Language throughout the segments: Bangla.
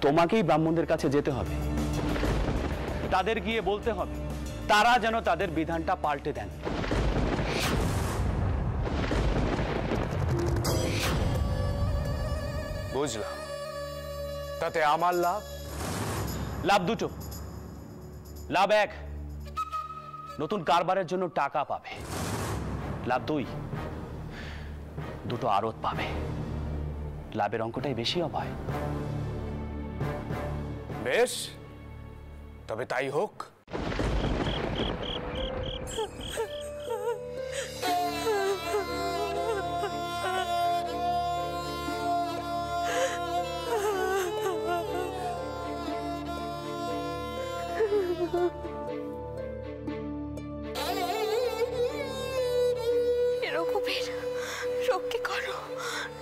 তোমাকেই ব্রাহ্মণদের কাছে যেতে হবে, তাদের গিয়ে বলতে হবে তারা যেন তাদের বিধানটা পাল্টে দেন। বুঝলাম, তাতে আমার লাভ? লাভ দুটো। লাভ এক, নতুন কারবারের জন্য টাকা পাবে। লাভ দুই, দুটো আড়ত পাবে। লাভের অঙ্কটাই বেশি হয়। বেশ, তবে তাই হোক।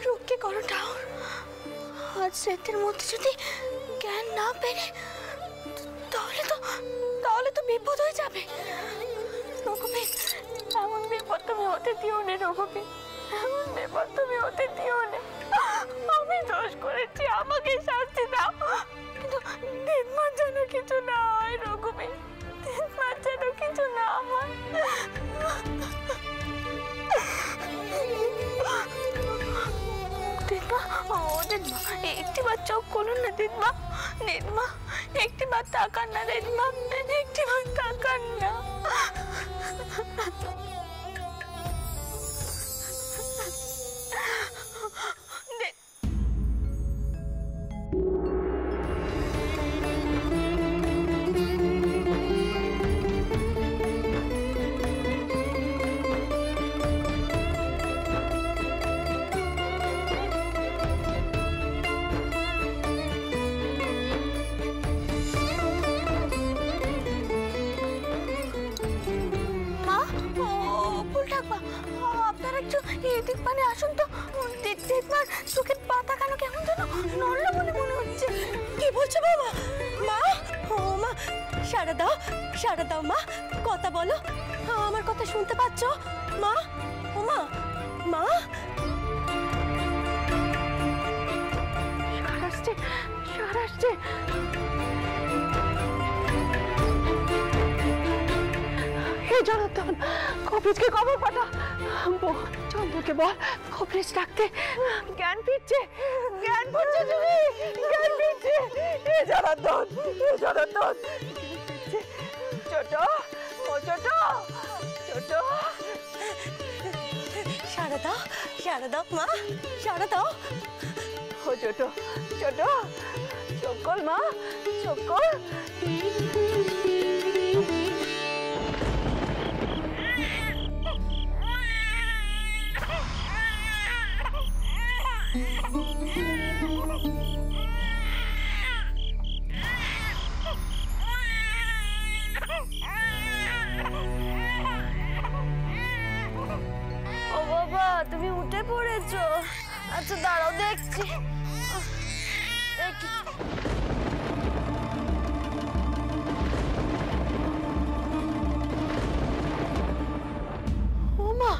রক্ষে করো ঠাকুর। আজ রাতের মধ্যে যদি জ্ঞান না পেরে তাহলে তো বিপদ হয়ে যাবে। রঘুবীর, এমন বিপদ তুমি হতে দিও না রঘুবীর, এমন বিপদ তুমি হতে দিও না। আমি দোষ করেছি, আমাকে শাস্তি দাও, কিন্তু দিনমার যেন কিছু না হয় রঘুবীর, দিনমার যেন কিছু না হয়। একটিবার চোখ খুলুন না দিদমা, দিদমা একটিবার তাকান না, দিদমা একটিবার তাকান না। এদিক মানে আসুন তো, দিদমার চোখের পাতা কেন কেমন যেন নড়ল বলে মনে হচ্ছে। কি বলছো বাবা? মা, ও মা, সাড়া দাও মা, কথা বলো, আমার কথা শুনতে পাচ্ছ মা? ও মা, মা আসছে। হে জনার্দন, কবিজকে খবর পাঠা, চন্দ্রকে বল কবিজ ডাকতে। জ্ঞান ফিরছে তুমি, জ্ঞান ফিরছে। হে জনার্দন, ছোট সাড়া দাও মা, সাড়া দাও। ও ছোট চক্কল মা, চক্কল। ও বাবা, তুমি উঠে পড়েছো? আচ্ছা দাঁড়াও, দেখছি। ও মা,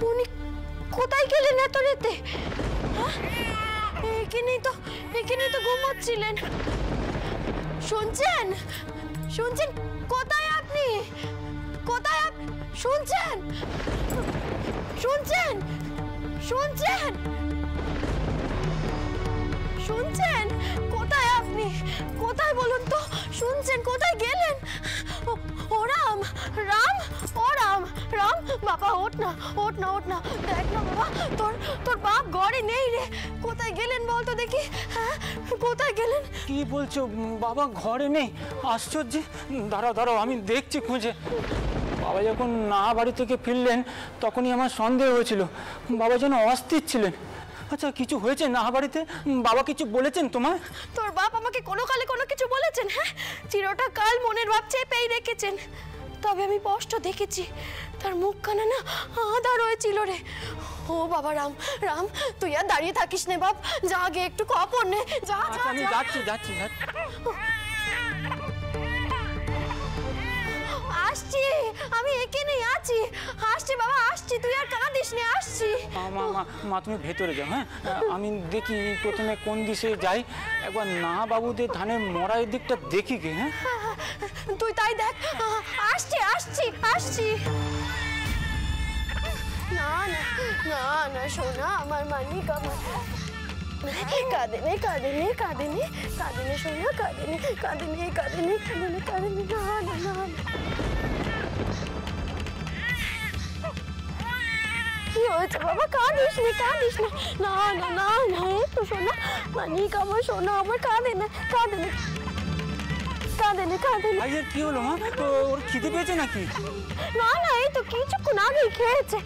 উনি কোথায় গেলেন এত রাতে? এখানেই তো ঘুমাচ্ছিলেন। শুনছেন? কোথায় আপনি? শুনছেন? কোথায় আপনি? কোথায় বলুন তো? শুনছেন? কোথায় গেলেন? ও রাম, বাবা ওঠ না। দেখ না বাবা, তোর বাপ ঘরে নেই রে। কোথায় গেলেন বলতো দেখি? হ্যাঁ, কোথায় গেলেন? কি বলছো বাবা? ঘরে নেই? আশ্চর্য। দাঁড়াও আমি দেখছি খুঁজে। বাবা যখন না বাড়ি থেকে ফিরলেন তখনই আমার সন্দেহ হয়েছিল, বাবা যেন অস্থির ছিলেন। আচ্ছা, কিছু হয়েছে না বাড়িতে? বাবা কিছু বলেছেন তোমায়? তোর বাপ আমাকে কোনো কালে কোনো কিছু বলেছেন? হ্যাঁ, চিরটা কাল মনের ভাব চেপেই রেখেছেন। তবে আমি স্পষ্ট দেখেছি তার মুখখানা না আধার হয়েছিল রে। ও বাবা রাম, তুই আর দাঁড়িয়ে থাকিস নে বাপ, যা আগে একটু কাপড় নে, যা। আমি যাচ্ছি। আসছি, আমি এখানেই আছি। আসছি বাবা, আসছি। আসছি, তুই আর কাঁদিস নি, আসছি। মা মা মা তুমি ভেতরে যাও, হ্যাঁ? আমি দেখি প্রথমে কোন দিকে যাই, একবার না বাবুদের ধানের মরার দিকটা দেখি কি। হ্যাঁ তুই তাই দেখ। আসছি আসছি আসছি। না না না না সোনা, আমার মানিক, আমার কাঁদেনি কাঁদেনি কাঁদেনি কাঁদেনি সোনা, কাঁদেনি কাঁদেনি কাঁদেনি কাঁদেনি কাঁদেনি। না না না, কি হয়েছে বাবা? কাঁদিস নি কাঁদিস নি। না না না না, এই তো সোনা, মানিক আমার সোনা আমার, কাঁদেনি কাঁদেনি কাঁদেনি কাঁদেনি। ভাইয়ের কি হলো মা? ওর খিদে পেয়েছে নাকি? না না, এই তো কিছুক্ষণ আগেই খেয়েছে।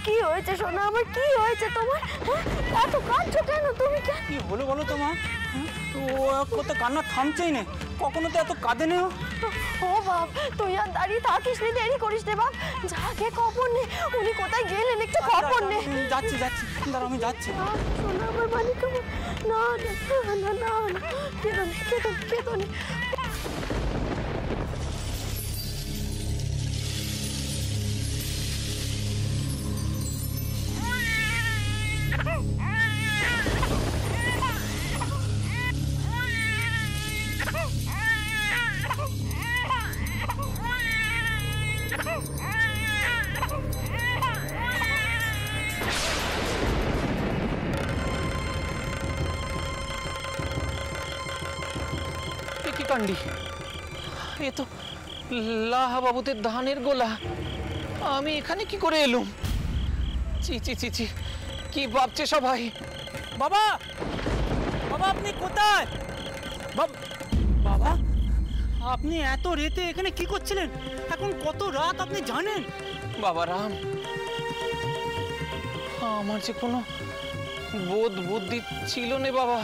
কি হয়েছে সোনা আমার, কি হয়েছে তোমার? এত কাঁদছো কেন তুমি? কি হলো বলো তো মা? ও কত কান্না থামছেই না, কখনো তো এত কাঁদে নেই। ও বাপ, তুই আর দাঁড়িয়ে থাকিস নি, দেরি করিস নে বাপ, যা গে খবর নে, উনি কোথায় গেলেন একটু খবর নে। যাচ্ছি যাচ্ছি, দাঁড়া আমি যাচ্ছি। সোনা আমার মানিক আমার, না না না না না, কেঁদনি কেঁদনি কেঁদনি। কি কাণ্ডি, এ তো লাহা বাবুদের ধানের গোলা। আমি এখানে কি করে এলুম? চি চি চি চি, কি ভাবছে সবাই? বাবা বাবা আপনি কোথায়? বাবা আপনি এত রাতে এখানে কি করছিলেন? এখন কত রাত আপনি জানেন? বাবা রাম, আমার যে কোনো বোধ বুদ্ধি ছিল নে বাবা।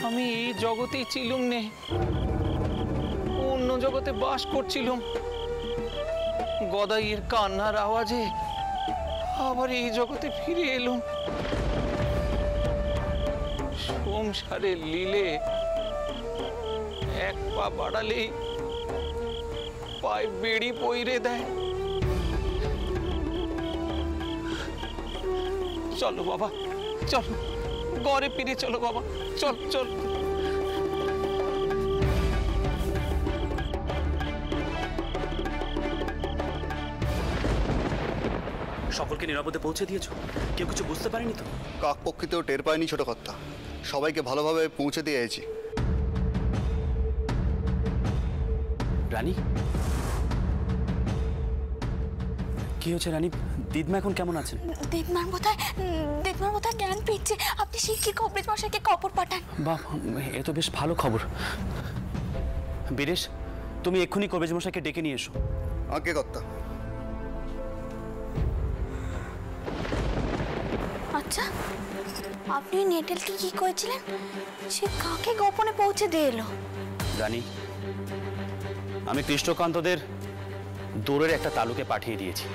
আমি এই জগতেই ছিলুম নে, অন্য জগতে বাস করছিলুম। গদাইয়ের কান্নার আওয়াজে আবার এই জগতে ফিরে এলুম। সংসারের লীলে এক পা বাড়ালেই পায়ে বেড়ি পইরে দেয়। চলো বাবা, চলো ঘরে ফিরে চলো বাবা, চল চল। সকলকে নিরাপদে পৌঁছে দিয়েছো? কেউ কিছু বুঝতে পারেনি তো? কাকপক্ষিতেও টের পায়নি ছোট কর্তা, সবাইকে ভালোভাবে পৌঁছে দিয়ে এসেছি। রানী, কি হয়েছে রানী? দিদমা এখন কেমন আছেন? দিদমার বোধহয় জ্ঞান ফিরছে, আপনি শিগগির কবিরাজ মশাইকে খবর পাঠান। বাহ, এ তো বেশ ভালো খবর। বীরেশ, তুমি এক্ষুনি কবিরাজ মশাইকে ডেকে নিয়ে এসো। আগে কর্তা। আচ্ছা, আপনি নেটেলকে কি করেছিলেন? সে কাকে গোপনে পৌঁছে দিয়ে এলো? রানী, আমি কৃষ্ণকান্তদের দূরের একটা তালুকে পাঠিয়ে দিয়েছি।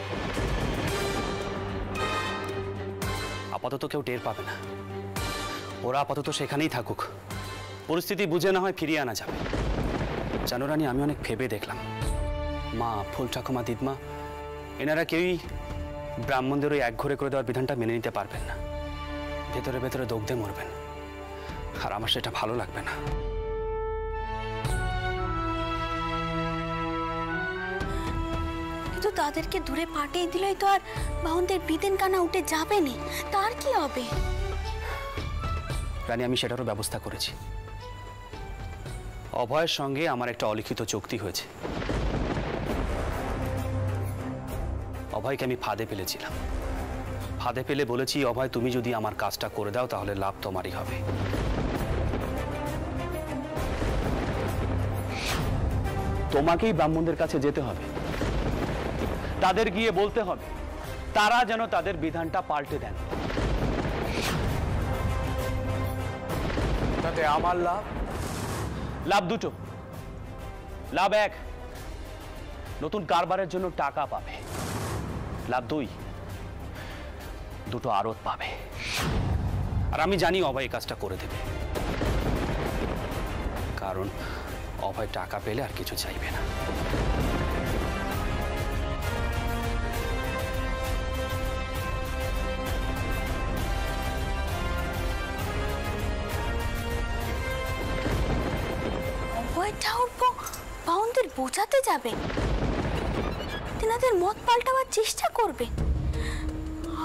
আপাতত কেউ টের পাবে না, ওরা আপাতত সেখানেই থাকুক। পরিস্থিতি বুঝে না হয় ফিরিয়ে আনা যাবে। জানো রানী, আমি অনেক ভেবে দেখলাম, মা, ফুল ঠাকুমা, দিদমা, এনারা কেউই ব্রাহ্মণদের ওই এক ঘরে করে দেওয়ার বিধানটা মেনে নিতে পারবেন না। ভেতরে ভেতরে দগ্ধে মরবেন, আর আমার সেটা ভালো লাগবে না। কিন্তু তাদেরকে দূরে পাঠিয়ে দিলেই তো আর বাহনদের বিদেন কানা উঠে যাবে না, তার কি হবে? রানী, আমি সেটারও ব্যবস্থা করেছি। অভয়ের সঙ্গে আমার একটা অলিখিত চুক্তি হয়েছে। অভয়কে আমি ফাঁদে ফেলেছিলাম। ফাঁদে ফেলে বলেছি, অভয় তুমি যদি আমার কাজটা করে দাও তাহলে লাভ তোমারই হবে। তোমাকেই ব্রাহ্মণদের কাছে যেতে হবে, তাদের গিয়ে বলতে হবে তারা যেন তাদের বিধানটা পাল্টে দেন। তাতে আমার লাভ? লাভ দুটো। লাভ এক, নতুন কারবারের জন্য টাকা পাবে। লাভ দুই, দুটো আড়ত পাবে। আর আমি জানি অভয় এই কাজটা করে দেবে, কারণ অভয় টাকা পেলে আর কিছু চাইবে না। ঠাকুরপো বাউনদের বোঝাতে যাবে, তেনাদের মত পাল্টাবার চেষ্টা করবে।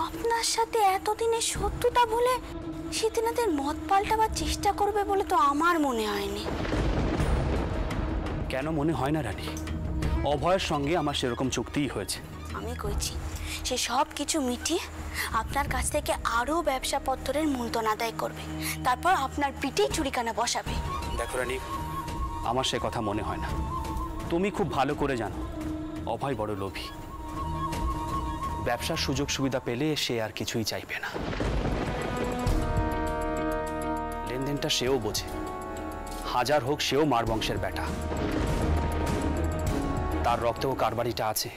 আপনার সাথে এতদিনের শত্রুতা বলে সে তেনাদের মত পাল্টাবার চেষ্টা করবে বলে তো আমার মনে হয়নি। কেন মনে হয় না রানী? অভয়ের সঙ্গে আমার সেরকম চুক্তিই হয়েছে। আমি কইছি সে সব কিছু মিটিয়ে আপনার কাছ থেকে আরও ব্যবসাপত্রের মূলধন আদায় করবে, তারপর আপনার পিঠেই চুরিখানা বসাবে। দেখো রানী, আমার সে কথা মনে হয় না। তুমি খুব ভালো করে জানো অভয় বড় লোভী। ব্যবসার সুযোগ সুবিধা পেলে সে আর কিছুই চাইবে না। লেনদেনটা সেও বোঝে, হাজার হোক সেও মার বংশের বেটা, তার রক্তেও কারবারিটা আছে।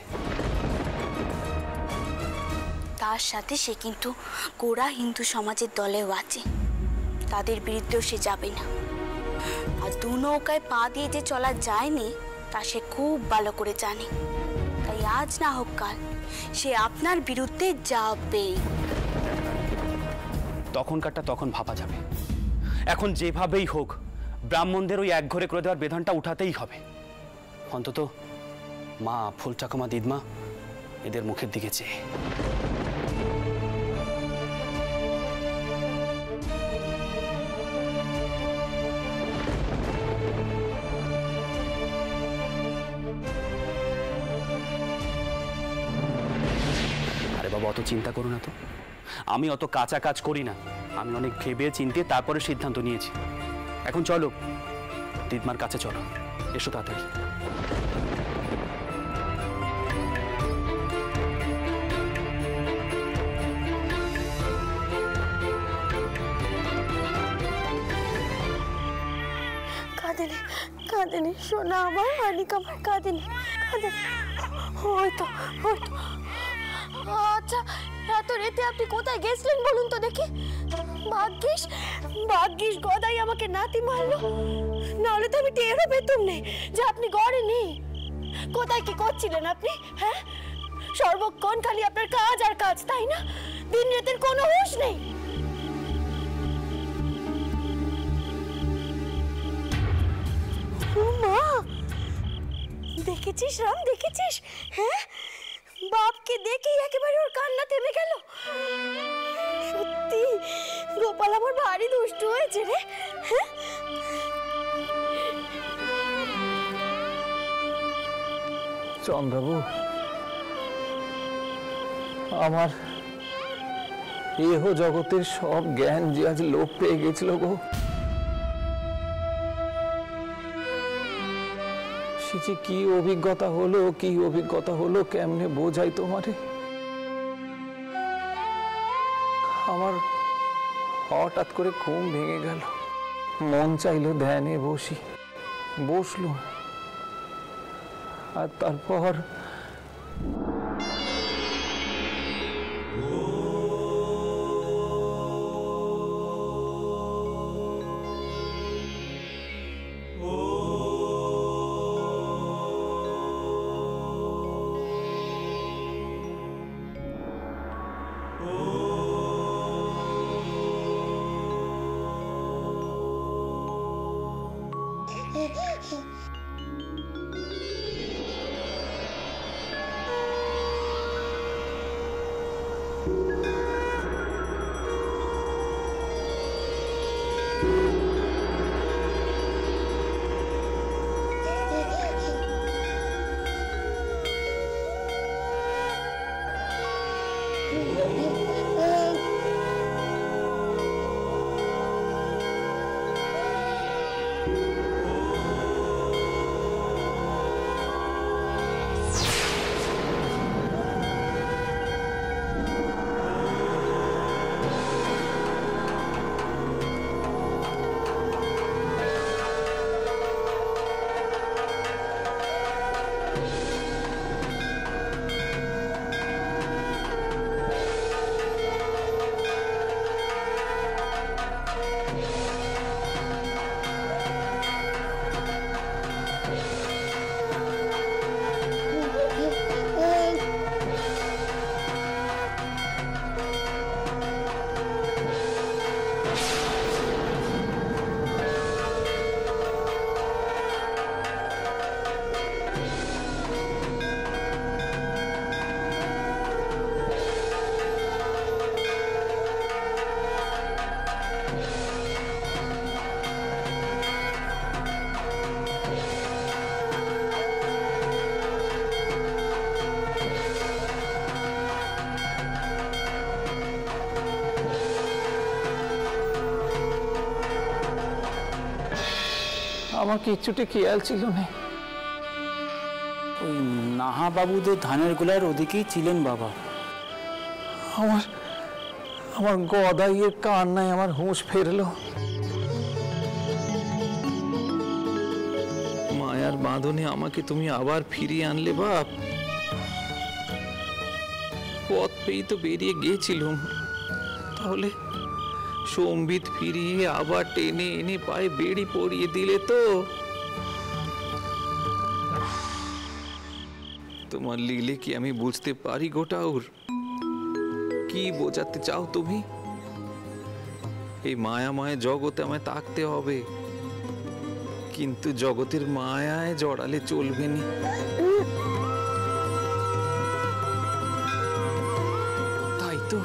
তার সাথে সে কিন্তু গোড়া হিন্দু সমাজের দলেও আছে, তাদের বিরুদ্ধেও সে যাবে না। আর দু নৌকায় পা দিয়ে যে চলা যায়নি তা সে খুব ভালো করে জানে। তাই আজ না হোক কাল সে আপনার বিরুদ্ধে যাবে। তখনকারটা তখন ভাবা যাবে। এখন যেভাবেই হোক ব্রাহ্মণদের ওই এক ঘরে করে দেওয়ার বিধানটা উঠাতেই হবে। অন্তত মা, ফুল চাকমা, দিদমা এদের মুখের দিকে চেয়ে। আরে বাবা, অত চিন্তা করো না তো। আমি অত কাঁচা কাজ করি না। আমি অনেক ভেবে চিন্তে তারপরে সিদ্ধান্ত নিয়েছি। এখন চলো, দিদমার কাছে চলো, এসো তাড়াতাড়ি। কাঁদেনি কাঁদেনি শোনা আমার, মানিক আমার কাঁদেনি কাঁদেনি। হয়তো হয়তো। আচ্ছা, এত রেতে আপনি কোথায় গেছিলেন বলুন তো দেখি? ভাগ্যিস ভাগ্যিস গদাই আমাকে নাতি মারলো, নাহলে তো আমি টেরও পেতাম নেই যে আপনি ঘরে নেই। কোথায় কি করছিলেন আপনি? হ্যাঁ, সর্বক্ষণ খালি আপনার কাজ আর কাজ, তাই না? দিন রাতের কোনো হুঁশ নেই। মা, দেখেছিস রাম, দেখেছিস? হ্যাঁ, বাপকে দেখেই একেবারে ওর কান্না থেমে গেল। সত্যি গোপাল আমার ভারী দুষ্টু হয়েছে রে। হ্যাঁ, চন্দ্রবাবু, আমার এহ জগতের সব জ্ঞান যে আজ লোপ পেয়ে গেছিল গো। সে কি অভিজ্ঞতা হলো, কি অভিজ্ঞতা হলো, কেমনে বোঝাই তোমারে? আমার হঠাৎ করে ঘুম ভেঙে গেল, মন চাইলো ধ্যানে বসলো, আর তারপর আমার কিচ্ছুটি খেয়াল ছিল না। ওই নাহা বাবুদের ধানের গোলার ওদিকেই ছিলেন বাবা। আমার গদাইয়ের কান্নায় আমার হুঁশ ফেরলো। মায়ার বাঁধনে আমাকে তুমি আবার ফিরিয়ে আনলে বাপ। পথ পেয়েই তো বেরিয়ে গিয়েছিলাম, তাহলে সম্বিত ফিরিয়ে আবার টেনে এনে পায়ে বেড়ি পরিয়ে দিলে তো। তোমার লীলে কি আমি বুঝতে পারি গোটাউর? কি বোঝাতে চাও তুমি? এই মায়াময় জগতে আমায় থাকতে হবে, কিন্তু জগতের মায়ায় জড়ালে চলবে না। তাই তো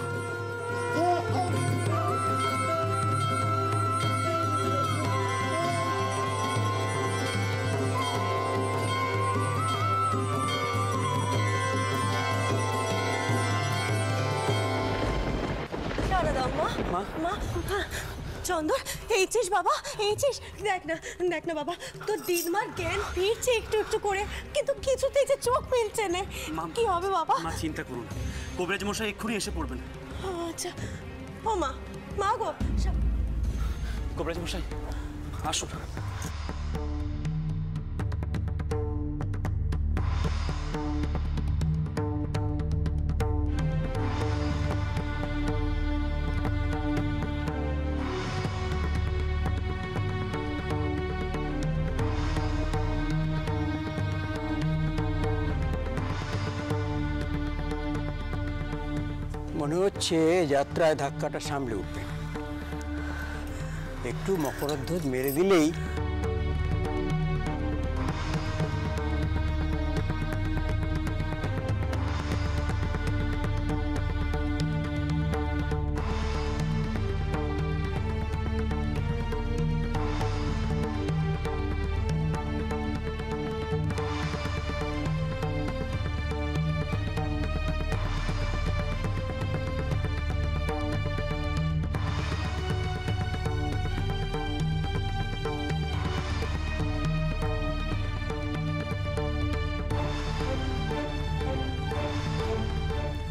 চন্দর, এইছিস বাবা? এইছিস? দেখ না বাবা, তোর দিদমার জ্ঞান ফিরছে একটু একটু করে, কিন্তু কিছুতেই যে চোখ মিলছে না। কি হবে বাবা? মা চিন্তা করুন, কবিরাজ মশাই এক্ষুনি এসে পড়বেন। আচ্ছা, ও মা গো, কবিরাজ মশাই আসুন। মনে হচ্ছে যাত্রায় ধাক্কাটা সামলে উঠবে। একটু মকরধ্বজ মেরে দিলেই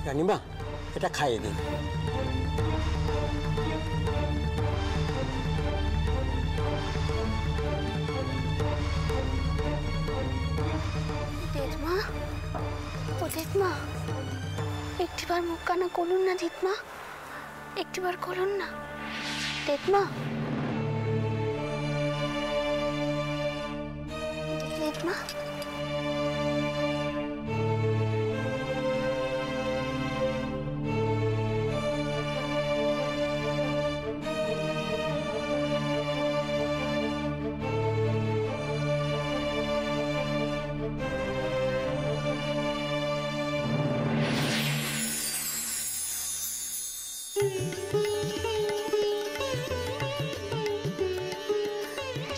রানিমা এটা খাইয়ে দিন। দিদমা, ও দিদমা, একটিবার মুখ কানা করুন না দিদমা, একটিবার করুন না দিদমা। দিদমা,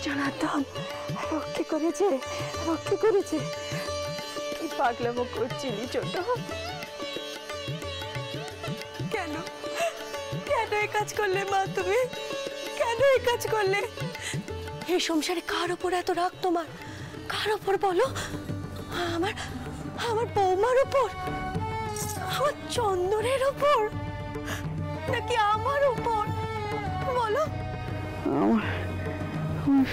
জনার্দন রক্ষে করেছে, রক্ষে করেছে। কি পাগলামো করছিলি ছোট? কেন কেন এই কাজ করলে মা তুমি? কেন এই কাজ করলে? এই সংসারে কার ওপর এত রাগ তোমার? কার ওপর বলো? আমার বৌমার ওপর, আমার চন্দনের ওপর, নাকি আমার ওপর? বলো। আমার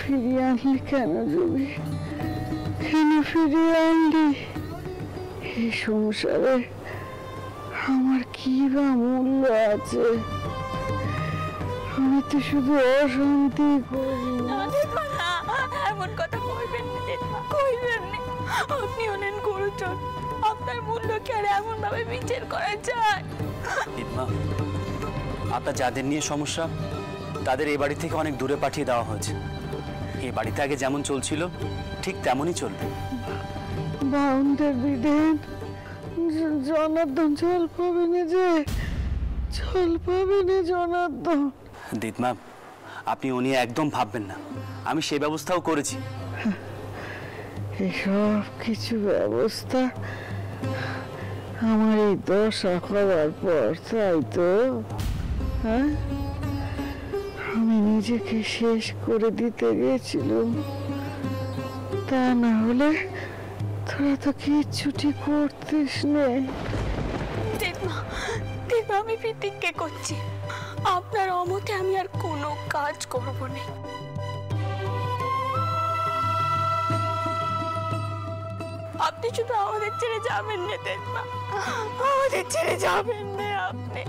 ফিরিয়ে আনলি কেন জুবি? কেন ফিরিয়ে আনলি? এই সংসারে আমার কি বা মূল্য আছে? আমি তো শুধু অশান্তি করি। এমন কথা কইবেন না দিদমা, কইবেন না। আপনি হলেন গুরুজন, আপনার মূল্যকে আর এমন ভাবে বিচার করা যায়? দিদমা, আপনার যাদের নিয়ে সমস্যা তাদের এই বাড়ি থেকে অনেক দূরে পাঠিয়ে দেওয়া হয়েছে। এই বাড়িতে আগে যেমন চলছিল ঠিক তেমনই চলবে। বাউন্ডার বিদেন জনার্দন জল পাবে না, যে জল পাবে না জনার্দন। দিদমা, আপনি ও নিয়ে একদম ভাববেন না, আমি সেই ব্যবস্থাও করেছি। এসব কিছু ব্যবস্থা আমার এই দশা খাওয়ার পর, তাই তো? হ্যাঁ, আমি নিজেকে শেষ করে দিতে গেছিলাম, তা না হলে তোরা তো কিচ্ছুটি করতিস নে। দেখমা, আমি প্রতিজ্ঞা করছি আপনার অমতে আমি আর কোনো কাজ করব না। আপনি শুধু আমাদের ছেড়ে যাবেন না দেখমা, আমাদের ছেড়ে যাবেন না আপনি।